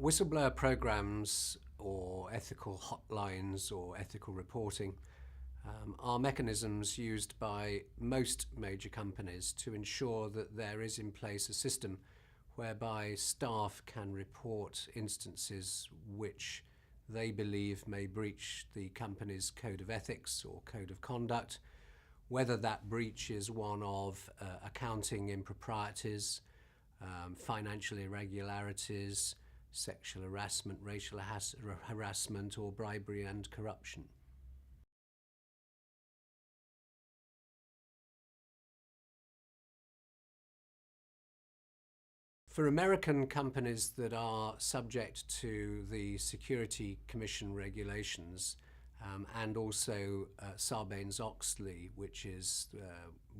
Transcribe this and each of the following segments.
Whistleblower programs or ethical hotlines or ethical reporting are mechanisms used by most major companies to ensure that there is in place a system whereby staff can report instances which they believe may breach the company's code of ethics or code of conduct, whether that breach is one of accounting improprieties, financial irregularities, sexual harassment, racial harassment, or bribery and corruption. For American companies that are subject to the Security Commission regulations and also Sarbanes-Oxley, which is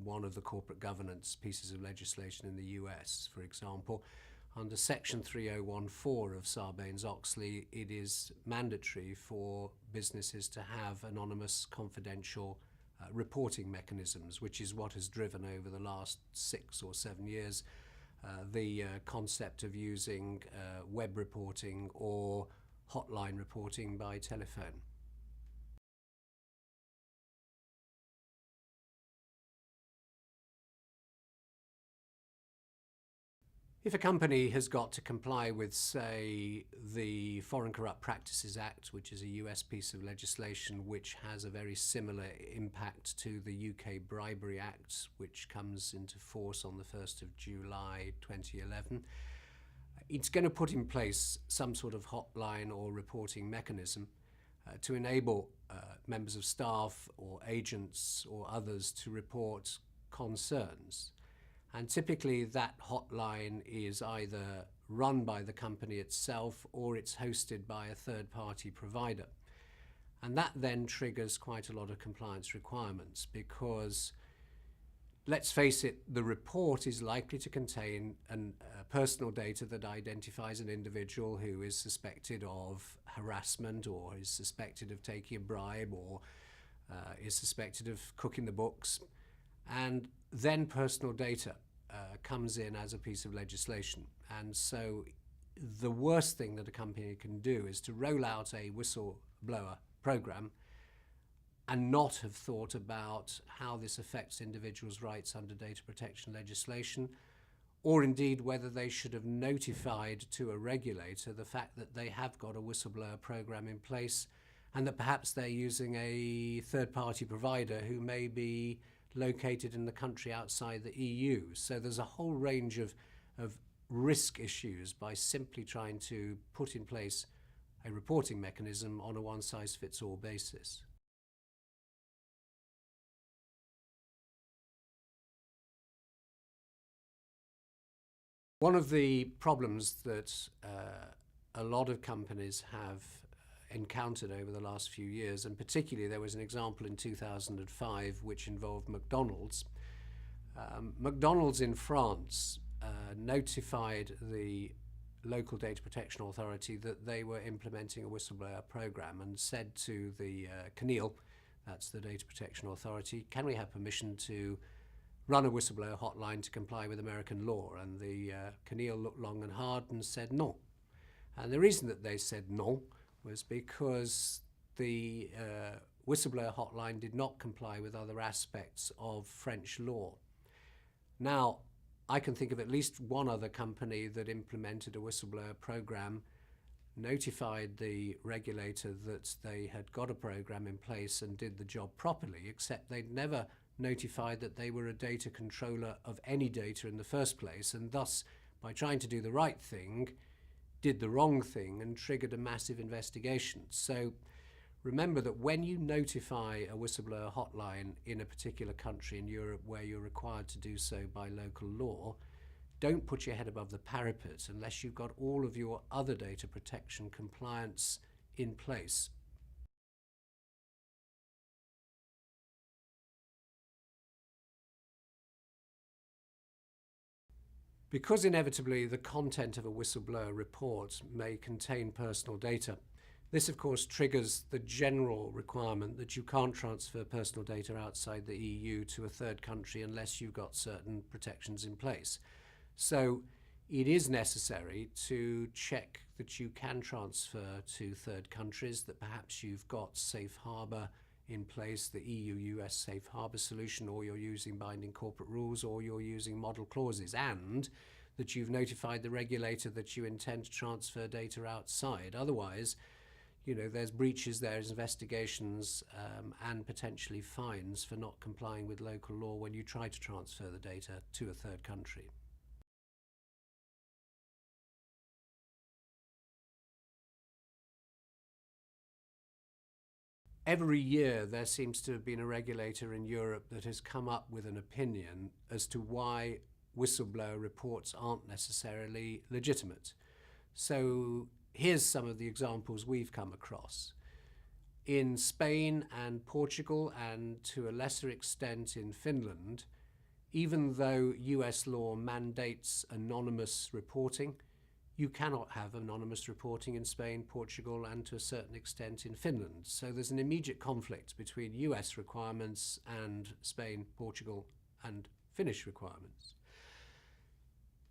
one of the corporate governance pieces of legislation in the US, for example, under Section 3014 of Sarbanes-Oxley, it is mandatory for businesses to have anonymous, confidential reporting mechanisms, which is what has driven over the last 6 or 7 years the concept of using web reporting or hotline reporting by telephone. If a company has got to comply with, say, the Foreign Corrupt Practices Act, which is a US piece of legislation which has a very similar impact to the UK Bribery Act, which comes into force on the 1st of July 2011, it's going to put in place some sort of hotline or reporting mechanism to enable members of staff or agents or others to report concerns. And typically that hotline is either run by the company itself or it's hosted by a third-party provider. And that then triggers quite a lot of compliance requirements because, let's face it, the report is likely to contain personal data that identifies an individual who is suspected of harassment or is suspected of taking a bribe or is suspected of cooking the books. And then personal data comes in as a piece of legislation. And so the worst thing that a company can do is to roll out a whistleblower program and not have thought about how this affects individuals' rights under data protection legislation, or indeed whether they should have notified to a regulator the fact that they have got a whistleblower program in place and that perhaps they're using a third-party provider who may be located in the country outside the EU. So there's a whole range of risk issues by simply trying to put in place a reporting mechanism on a one-size-fits-all basis. One of the problems that a lot of companies have encountered over the last few years, and particularly there was an example in 2005 which involved McDonald's. McDonald's in France notified the local data protection authority that they were implementing a whistleblower program and said to the CNIL, that's the data protection authority, can we have permission to run a whistleblower hotline to comply with American law? And the CNIL looked long and hard and said no. And the reason that they said no was because the whistleblower hotline did not comply with other aspects of French law. Now, I can think of at least one other company that implemented a whistleblower program, notified the regulator that they had got a program in place and did the job properly, except they'd never notified that they were a data controller of any data in the first place, and thus, by trying to do the right thing, did the wrong thing and triggered a massive investigation. So remember that when you notify a whistleblower hotline in a particular country in Europe where you're required to do so by local law, don't put your head above the parapet unless you've got all of your other data protection compliance in place. Because inevitably the content of a whistleblower report may contain personal data, this of course triggers the general requirement that you can't transfer personal data outside the EU to a third country unless you've got certain protections in place. So it is necessary to check that you can transfer to third countries, that perhaps you've got safe harbour in place, the EU-US safe harbour solution, or you're using binding corporate rules, or you're using model clauses, and that you've notified the regulator that you intend to transfer data outside. Otherwise, there's breaches, there's investigations, and potentially fines for not complying with local law when you try to transfer the data to a third country. Every year there seems to have been a regulator in Europe that has come up with an opinion as to why whistleblower reports aren't necessarily legitimate. So here's some of the examples we've come across. In Spain and Portugal, and to a lesser extent in Finland, even though US law mandates anonymous reporting, you cannot have anonymous reporting in Spain, Portugal, and to a certain extent in Finland. So there's an immediate conflict between US requirements and Spain, Portugal, and Finnish requirements.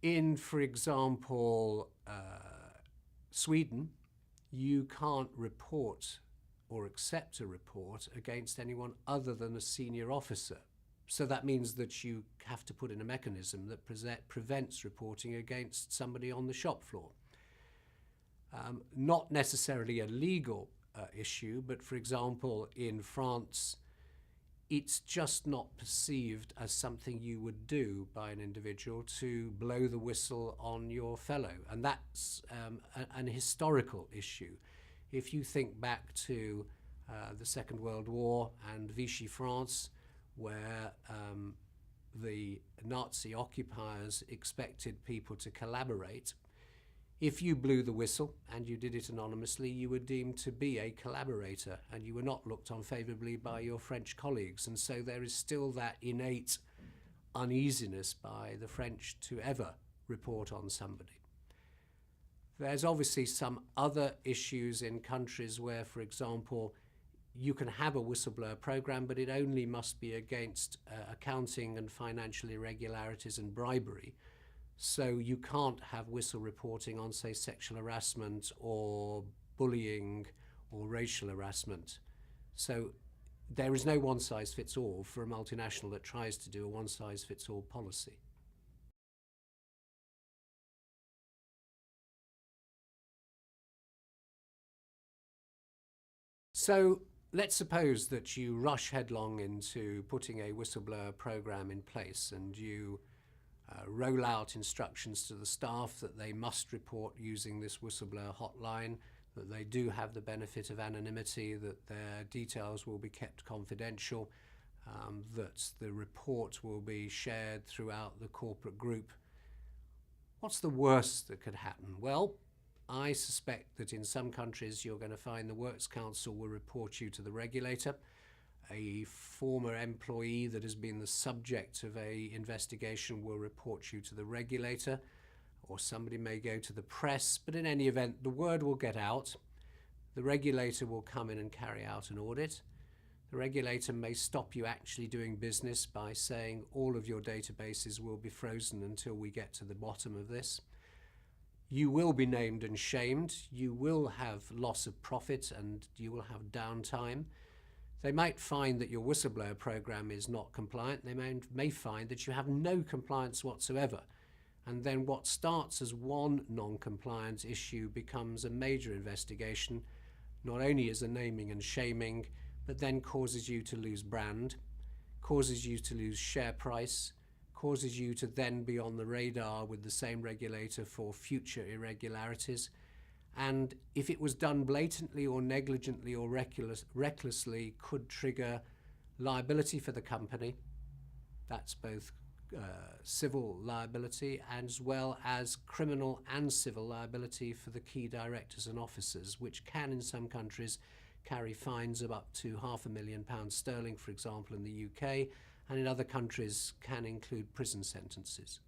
In, for example, Sweden, you can't report or accept a report against anyone other than a senior officer. So that means that you have to put in a mechanism that prevents reporting against somebody on the shop floor. Not necessarily a legal issue, but for example, in France, it's just not perceived as something you would do by an individual to blow the whistle on your fellow. And that's an historical issue. If you think back to the Second World War and Vichy France, where the Nazi occupiers expected people to collaborate, if you blew the whistle and you did it anonymously, you were deemed to be a collaborator and you were not looked on favourably by your French colleagues. And so there is still that innate uneasiness by the French to ever report on somebody. There's obviously some other issues in countries where, for example, you can have a whistleblower program, but it only must be against accounting and financial irregularities and bribery. So you can't have whistle reporting on, say, sexual harassment or bullying or racial harassment. So there is no one-size-fits-all for a multinational that tries to do a one-size-fits-all policy. So let's suppose that you rush headlong into putting a whistleblower program in place and you roll out instructions to the staff that they must report using this whistleblower hotline, that they do have the benefit of anonymity, that their details will be kept confidential, that the report will be shared throughout the corporate group. What's the worst that could happen? Well, I suspect that in some countries you're going to find the Works Council will report you to the regulator. A former employee that has been the subject of an investigation will report you to the regulator, or somebody may go to the press, but in any event, the word will get out. The regulator will come in and carry out an audit. The regulator may stop you actually doing business by saying all of your databases will be frozen until we get to the bottom of this. You will be named and shamed. You will have loss of profit and you will have downtime. They might find that your whistleblower program is not compliant. They may find that you have no compliance whatsoever. And then what starts as one non-compliance issue becomes a major investigation, not only as a naming and shaming, but then causes you to lose brand, causes you to lose share price, causes you to then be on the radar with the same regulator for future irregularities. And if it was done blatantly or negligently or recklessly, could trigger liability for the company. That's both civil liability as well as criminal and civil liability for the key directors and officers, which can in some countries carry fines of up to £500,000 sterling, for example, in the UK, and in other countries can include prison sentences.